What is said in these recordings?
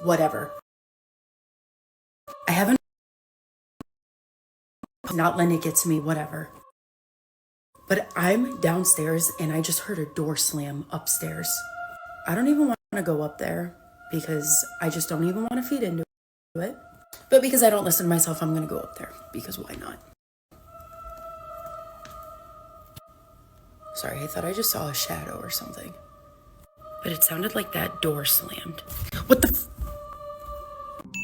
whatever. I haven't, not letting it get to me, whatever. But I'm downstairs and I just heard a door slam upstairs. I don't even want to go up there because I just don't even want to feed into it. But because I don't listen to myself, I'm going to go up there because why not? Sorry, I thought I just saw a shadow or something. But it sounded like that door slammed. What the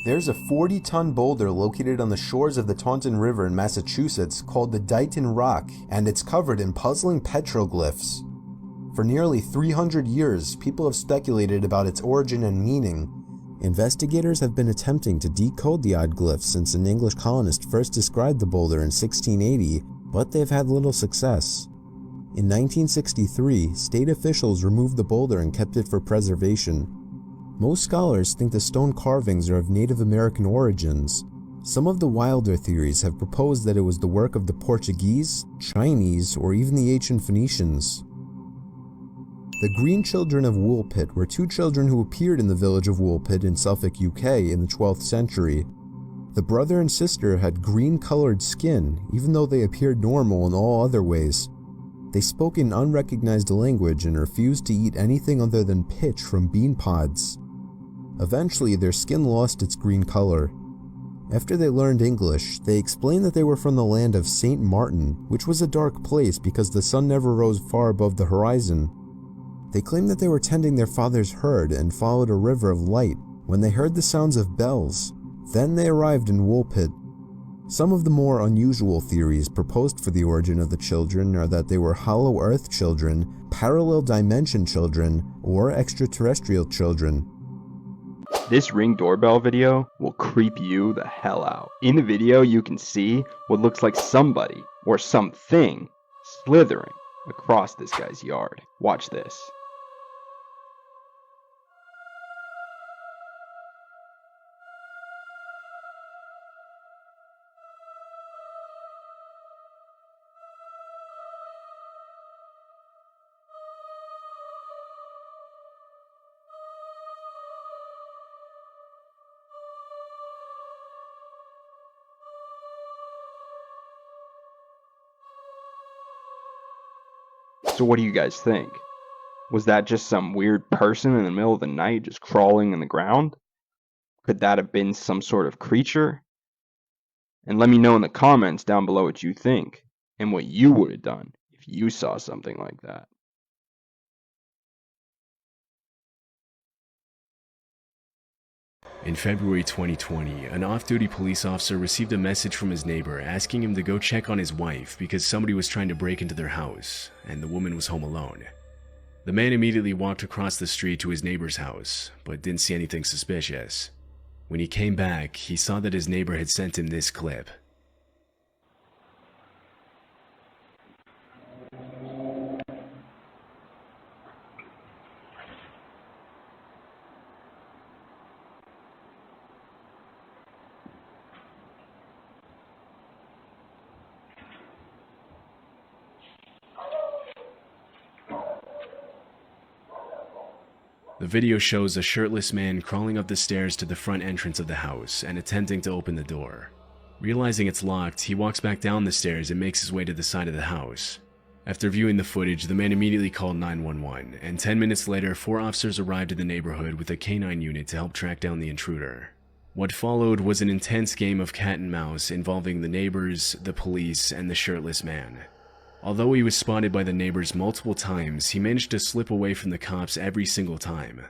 There's a 40-ton boulder located on the shores of the Taunton River in Massachusetts called the Dighton Rock, and it's covered in puzzling petroglyphs. For nearly 300 years, people have speculated about its origin and meaning. Investigators have been attempting to decode the odd glyphs since an English colonist first described the boulder in 1680, but they've had little success. In 1963, state officials removed the boulder and kept it for preservation. Most scholars think the stone carvings are of Native American origins. Some of the wilder theories have proposed that it was the work of the Portuguese, Chinese, or even the ancient Phoenicians. The Green Children of Woolpit were two children who appeared in the village of Woolpit in Suffolk, UK in the 12th century. The brother and sister had green-colored skin, even though they appeared normal in all other ways. They spoke an unrecognized language and refused to eat anything other than pitch from bean pods. Eventually, their skin lost its green color. After they learned English, they explained that they were from the land of St. Martin, which was a dark place because the sun never rose far above the horizon. They claimed that they were tending their father's herd and followed a river of light when they heard the sounds of bells. Then they arrived in Woolpit. Some of the more unusual theories proposed for the origin of the children are that they were Hollow Earth children, parallel dimension children, or extraterrestrial children. This Ring doorbell video will creep you the hell out. In the video, you can see what looks like somebody or something slithering across this guy's yard. Watch this. So what do you guys think? Was that just some weird person in the middle of the night just crawling in the ground? Could that have been some sort of creature? And let me know in the comments down below what you think and what you would have done if you saw something like that. In February 2020, an off-duty police officer received a message from his neighbor asking him to go check on his wife because somebody was trying to break into their house, and the woman was home alone. The man immediately walked across the street to his neighbor's house, but didn't see anything suspicious. When he came back, he saw that his neighbor had sent him this clip. The video shows a shirtless man crawling up the stairs to the front entrance of the house and attempting to open the door. Realizing it's locked, he walks back down the stairs and makes his way to the side of the house. After viewing the footage, the man immediately called 911, and 10 minutes later, 4 officers arrived in the neighborhood with a canine unit to help track down the intruder. What followed was an intense game of cat and mouse involving the neighbors, the police, and the shirtless man. Although he was spotted by the neighbors multiple times, he managed to slip away from the cops every single time.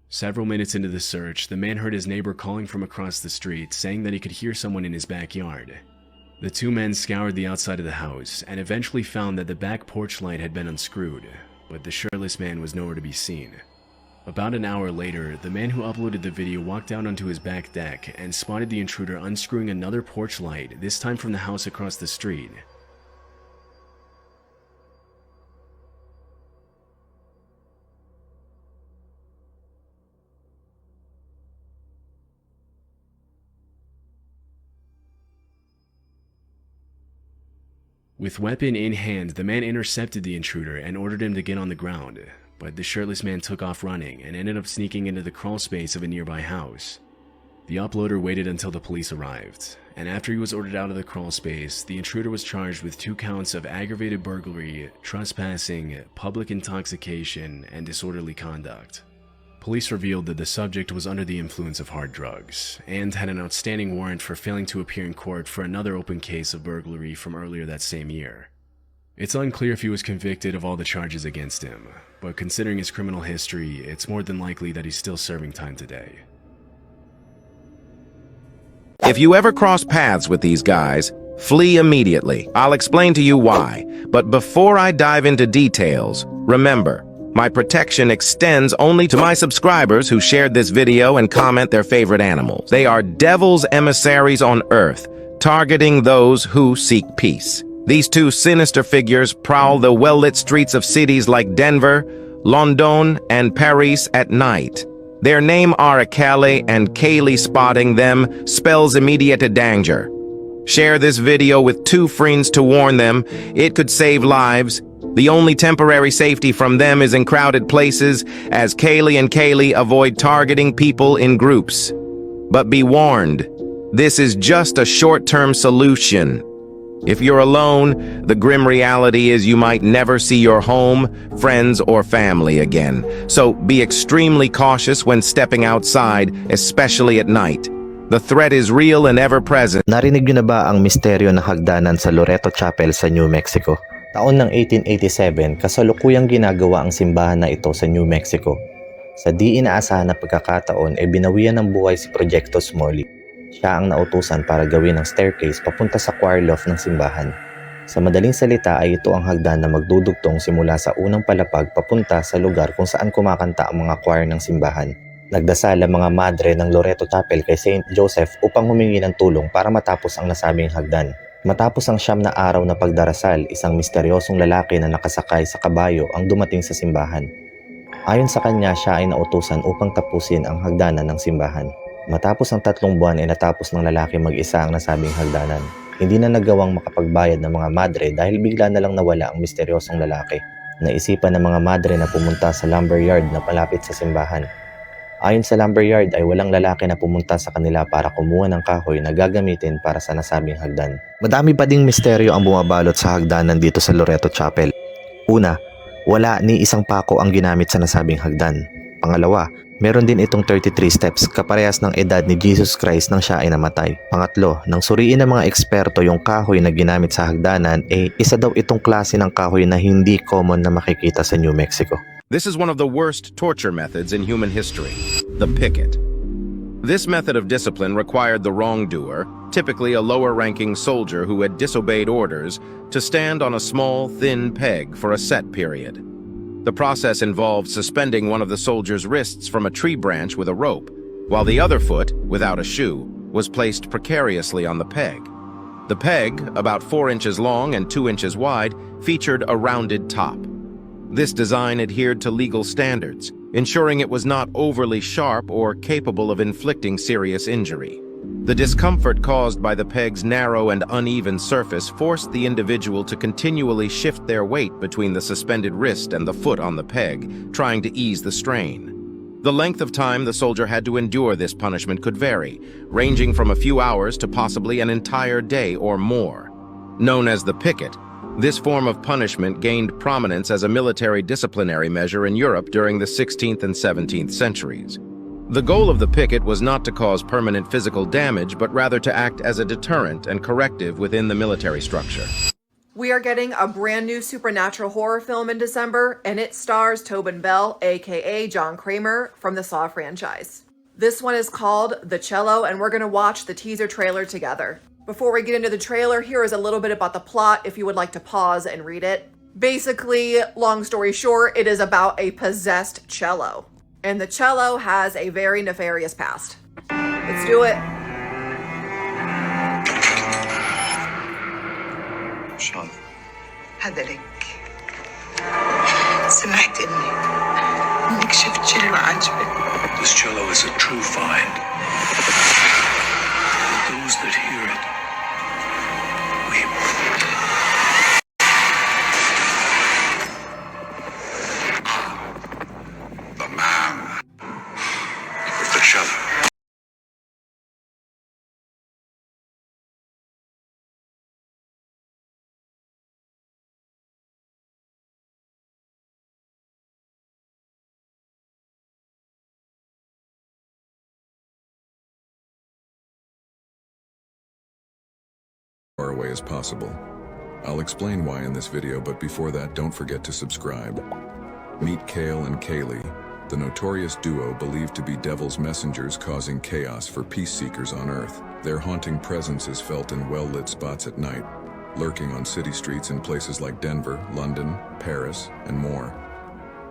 Several minutes into the search, the man heard his neighbor calling from across the street, saying that he could hear someone in his backyard. The two men scoured the outside of the house, and eventually found that the back porch light had been unscrewed, but the shirtless man was nowhere to be seen. About an hour later, the man who uploaded the video walked out onto his back deck and spotted the intruder unscrewing another porch light, this time from the house across the street. With weapon in hand, the man intercepted the intruder and ordered him to get on the ground, but the shirtless man took off running and ended up sneaking into the crawl space of a nearby house. The uploader waited until the police arrived, and after he was ordered out of the crawl space, the intruder was charged with 2 counts of aggravated burglary, trespassing, public intoxication, and disorderly conduct. Police revealed that the subject was under the influence of hard drugs, and had an outstanding warrant for failing to appear in court for another open case of burglary from earlier that same year. It's unclear if he was convicted of all the charges against him, but considering his criminal history, it's more than likely that he's still serving time today. If you ever cross paths with these guys, flee immediately. I'll explain to you why. But before I dive into details, remember, my protection extends only to my subscribers who shared this video and comment their favorite animals. They are devil's emissaries on Earth, targeting those who seek peace. These 2 sinister figures prowl the well-lit streets of cities like Denver, London, and Paris at night. Their name are Calais, and Kaylee spotting them spells immediate danger. Share this video with 2 friends to warn them. It could save lives. The only temporary safety from them is in crowded places, as Kaylee and Kaylee avoid targeting people in groups. But be warned, this is just a short-term solution. If you're alone, the grim reality is you might never see your home, friends, or family again. So be extremely cautious when stepping outside, especially at night. The threat is real and ever-present. Narinig niyo na ba ang misteryo ng hagdanan sa Loreto Chapel sa New Mexico? Taon ng 1887, kasalukuyang ginagawa ang simbahan na ito sa New Mexico. Sa di inaasahan na pagkakataon ay binawian ng buhay si Projecto Smalley. Siya ang nautusan para gawin ang staircase papunta sa choir loft ng simbahan. Sa madaling salita ay ito ang hagdan na magdudugtong simula sa unang palapag papunta sa lugar kung saan kumakanta ang mga choir ng simbahan. Nagdasal ang mga madre ng Loreto Chapel kay Saint Joseph upang humingi ng tulong para matapos ang nasabing hagdan. Matapos ang 9 na araw na pagdarasal, isang misteryosong lalaki na nakasakay sa kabayo ang dumating sa simbahan. Ayon sa kanya, siya ay nautusan upang tapusin ang hagdanan ng simbahan. Matapos ang 3 buwan ay natapos ng lalaki mag-isa ang nasabing hagdanan. Hindi na nagawang makapagbayad ng mga madre dahil bigla na lang nawala ang misteryosong lalaki. Naisipan ng mga madre na pumunta sa lumberyard na malapit sa simbahan. Ayon sa lumberyard ay walang lalaki na pumunta sa kanila para kumuha ng kahoy na gagamitin para sa nasabing hagdan. Madami pa ding misteryo ang bumabalot sa hagdanan dito sa Loreto Chapel. Una, wala ni isang pako ang ginamit sa nasabing hagdan. Pangalawa, meron din itong 33 steps kaparehas ng edad ni Jesus Christ nang siya ay namatay. Pangatlo, nang suriin ng mga eksperto yung kahoy na ginamit sa hagdanan, isa daw itong klase ng kahoy na hindi common na makikita sa New Mexico. This is one of the worst torture methods in human history, the picket. This method of discipline required the wrongdoer, typically a lower-ranking soldier who had disobeyed orders, to stand on a small, thin peg for a set period. The process involved suspending one of the soldier's wrists from a tree branch with a rope, while the other foot, without a shoe, was placed precariously on the peg. The peg, about 4 inches long and 2 inches wide, featured a rounded top. This design adhered to legal standards, ensuring it was not overly sharp or capable of inflicting serious injury. The discomfort caused by the peg's narrow and uneven surface forced the individual to continually shift their weight between the suspended wrist and the foot on the peg, trying to ease the strain. The length of time the soldier had to endure this punishment could vary, ranging from a few hours to possibly an entire day or more. Known as the picket, this form of punishment gained prominence as a military disciplinary measure in Europe during the 16th and 17th centuries. The goal of the picket was not to cause permanent physical damage, but rather to act as a deterrent and corrective within the military structure. We are getting a brand new supernatural horror film in December, and it stars Tobin Bell, aka John Kramer, from the Saw franchise. This one is called The Cello, and we're going to watch the teaser trailer together. Before we get into the trailer, here is a little bit about the plot if you would like to pause and read it. Basically, long story short, it is about a possessed cello. And the cello has a very nefarious past. Let's do it. شلون؟ هذا لك. سمعت انك شفت شلو عجبك. This cello is a true find. Those that hear it weep. far away as possible. I'll explain why in this video, but before that, don't forget to subscribe. Meet Kale and Kaylee, the notorious duo believed to be devil's messengers causing chaos for peace seekers on Earth. Their haunting presence is felt in well-lit spots at night, lurking on city streets in places like Denver, London, Paris, and more.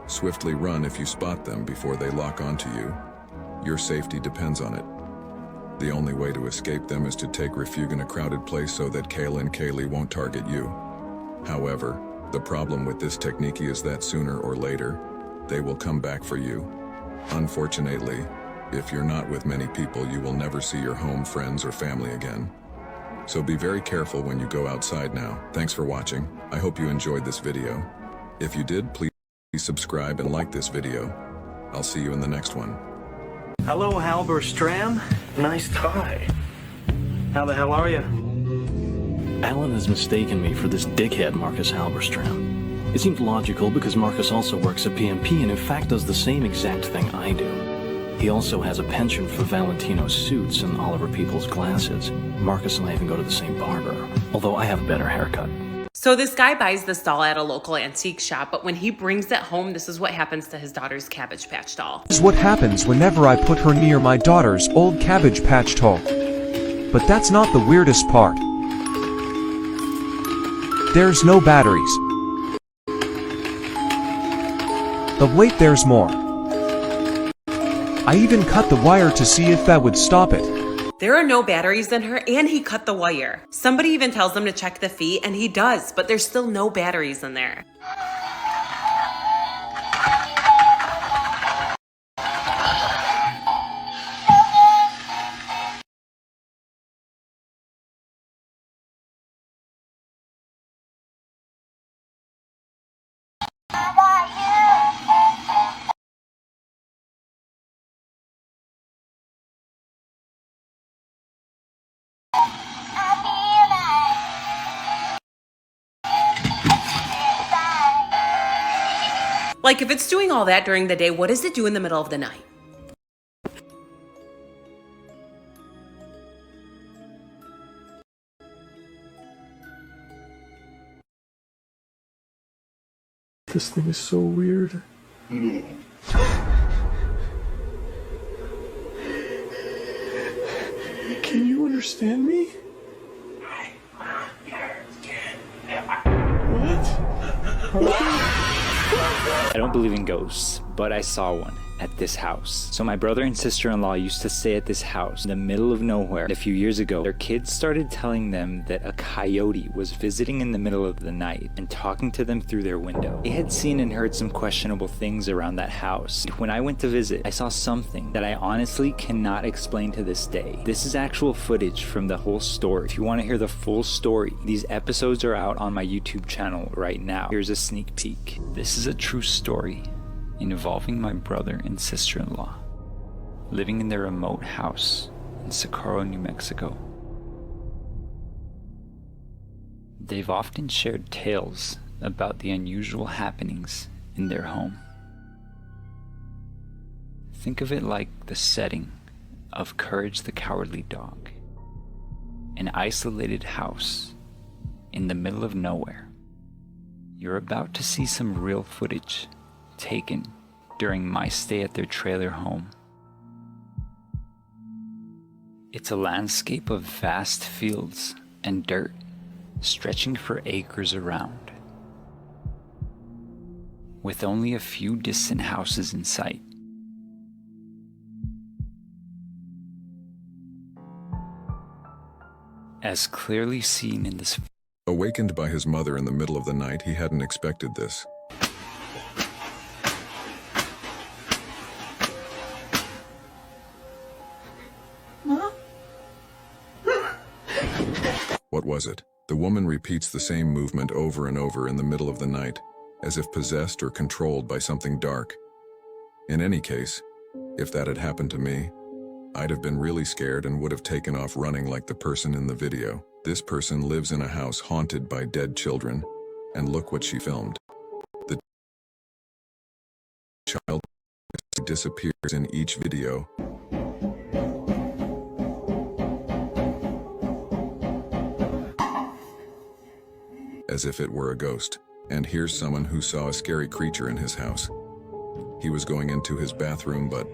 Swiftly run if you spot them before they lock onto you. Your safety depends on it. The only way to escape them is to take refuge in a crowded place so that Kale and Kaylee won't target you. However, the problem with this technique is that sooner or later, they will come back for you. Unfortunately, if you're not with many people, you will never see your home, friends, or family again. So be very careful when you go outside now. Thanks for watching. I hope you enjoyed this video. If you did, please subscribe and like this video. I'll see you in the next one. Hello, Halberstram. Nice tie. How the hell are you? Alan has mistaken me for this dickhead Marcus Halberstram. It seems logical because Marcus also works at PMP and in fact does the same exact thing I do. He also has a penchant for Valentino's suits and Oliver Peoples' glasses. Marcus and I even go to the same barber, although I have a better haircut. So this guy buys this doll at a local antique shop, but when he brings it home, this is what happens to his daughter's Cabbage Patch doll. This is what happens whenever I put her near my daughter's old Cabbage Patch doll. But that's not the weirdest part. There's no batteries. But wait, there's more. I even cut the wire to see if that would stop it. There are no batteries in her, and he cut the wire. Somebody even tells him to check the feet, and he does, but there's still no batteries in there. Like, if it's doing all that during the day, what does it do in the middle of the night? This thing is so weird. Can you understand me? I don't believe in ghosts, but I saw one at this house. So my brother and sister-in-law used to stay at this house in the middle of nowhere. A few years ago, their kids started telling them that a coyote was visiting in the middle of the night and talking to them through their window. They had seen and heard some questionable things around that house. When I went to visit, I saw something that I honestly cannot explain to this day. This is actual footage from the whole story. If you want to hear the full story, these episodes are out on my YouTube channel right now. Here's a sneak peek. This is a true story involving my brother and sister-in-law living in their remote house in Socorro, New Mexico. They've often shared tales about the unusual happenings in their home. Think of it like the setting of Courage the Cowardly Dog, an isolated house in the middle of nowhere. You're about to see some real footage taken during my stay at their trailer home. It's a landscape of vast fields and dirt stretching for acres around, with only a few distant houses in sight. As clearly seen in this. Awakened by his mother in the middle of the night, he hadn't expected this. What was it? The woman repeats the same movement over and over in the middle of the night, as if possessed or controlled by something dark. In any case, if that had happened to me, I'd have been really scared and would have taken off running like the person in the video. This person lives in a house haunted by dead children, and look what she filmed. The child disappears in each video. as if it were a ghost. And here's someone who saw a scary creature in his house. He was going into his bathroom, but...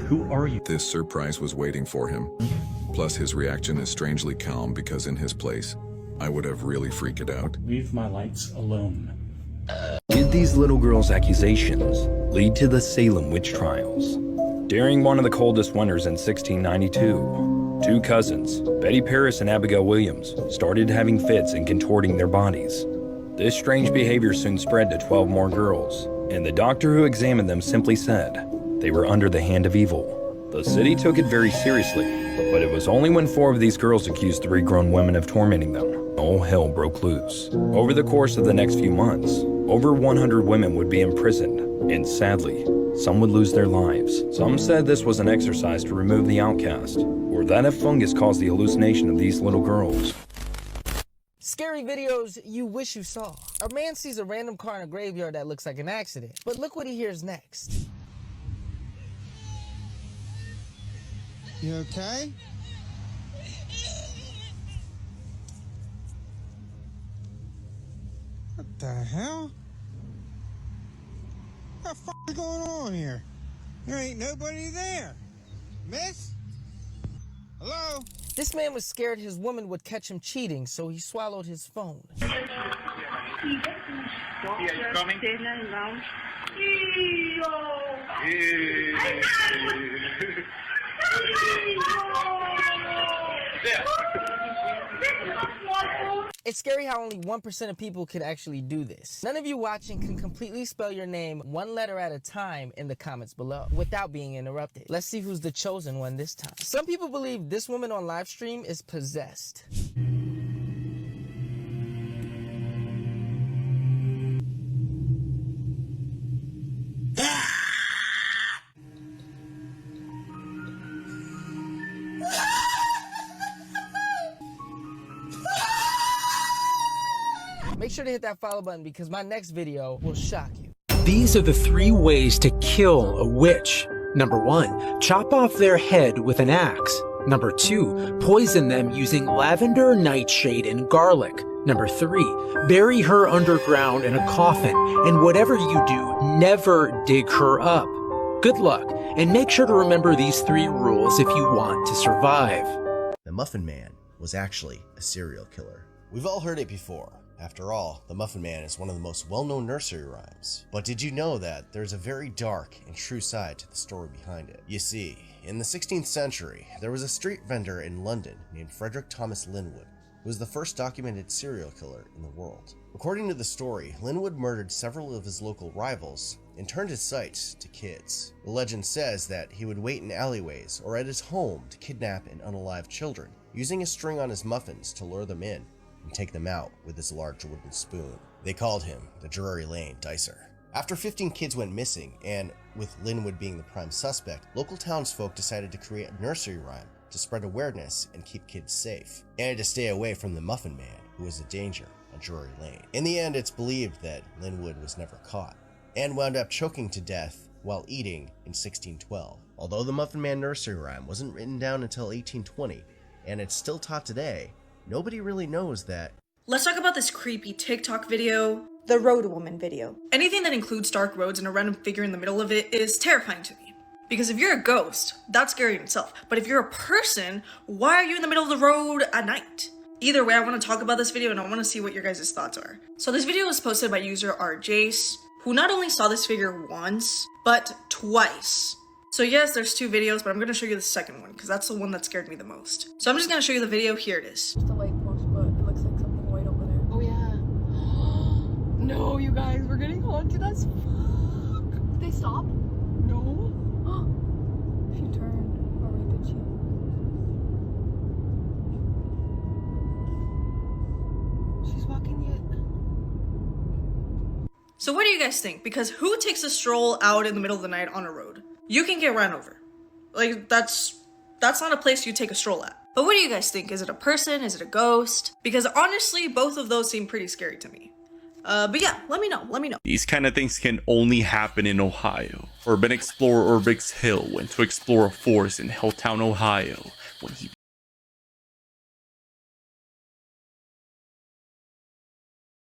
Who are you? This surprise was waiting for him. Plus, his reaction is strangely calm because in his place, I would have really freaked out. Leave my lights alone. Did these little girls' accusations lead to the Salem witch trials? During one of the coldest winters in 1692, two cousins, Betty Paris and Abigail Williams, started having fits and contorting their bodies. This strange behavior soon spread to 12 more girls, and the doctor who examined them simply said they were under the hand of evil. The city took it very seriously, but it was only when 4 of these girls accused 3 grown women of tormenting them. All hell broke loose. Over the course of the next few months, over 100 women would be imprisoned, and sadly, some would lose their lives. Some said this was an exercise to remove the outcast, or that a fungus caused the hallucination of these little girls. Scary videos you wish you saw. A man sees a random car in a graveyard that looks like an accident, but look what he hears next. You okay? What the hell? What the f is going on here? There ain't nobody there. Miss? Hello? This man was scared his woman would catch him cheating, so he swallowed his phone. Yeah, you coming? It's scary how only 1% of people can actually do this. None of you watching can completely spell your name one letter at a time in the comments below without being interrupted. Let's see who's the chosen one this time. Some people believe this woman on live stream is possessed. Make sure to hit that follow button because my next video will shock you. These are the 3 ways to kill a witch. Number 1, chop off their head with an axe. Number 2, poison them using lavender, nightshade, and garlic. Number 3, bury her underground in a coffin, and whatever you do, never dig her up. Good luck, and make sure to remember these 3 rules if you want to survive. The Muffin Man was actually a serial killer. We've all heard it before. After all, the Muffin Man is one of the most well-known nursery rhymes. But did you know that there's a very dark and true side to the story behind it? You see, in the 16th century, there was a street vendor in London named Frederick Thomas Linwood, who was the first documented serial killer in the world. According to the story, Linwood murdered several of his local rivals and turned his sights to kids. The legend says that he would wait in alleyways or at his home to kidnap and unalive children, using a string on his muffins to lure them in and take them out with his large wooden spoon. They called him the Drury Lane Dicer. After 15 kids went missing, and with Linwood being the prime suspect, local townsfolk decided to create a nursery rhyme to spread awareness and keep kids safe, and to stay away from the Muffin Man, who was a danger on Drury Lane. In the end, it's believed that Linwood was never caught, and wound up choking to death while eating in 1612. Although the Muffin Man nursery rhyme wasn't written down until 1820, and it's still taught today, nobody really knows that. Let's talk about this creepy TikTok video. The Road Woman video. Anything that includes dark roads and a random figure in the middle of it is terrifying to me. Because if you're a ghost, that's scary in itself. But if you're a person, why are you in the middle of the road at night? Either way, I want to talk about this video and I want to see what your guys' thoughts are. So this video was posted by user rjace, who not only saw this figure once, but twice. So yes, there's 2 videos, but I'm going to show you the second one, because that's the one that scared me the most. So I'm just going to show you the video. Here it is. Just a light post, but it looks like something white over there. Oh yeah. No, you guys, we're getting haunted as fuck. Did they stop? No. She turned. Or wait, did she? She's walking yet. So what do you guys think? Because who takes a stroll out in the middle of the night on a road? You can get ran over. Like, that's not a place you take a stroll at. But what do you guys think? Is it a person? Is it a ghost? Because honestly, both of those seem pretty scary to me. But yeah, let me know. These kind of things can only happen in Ohio. Urban explorer Urbix Hill went to explore a forest in Hilltown, Ohio, when he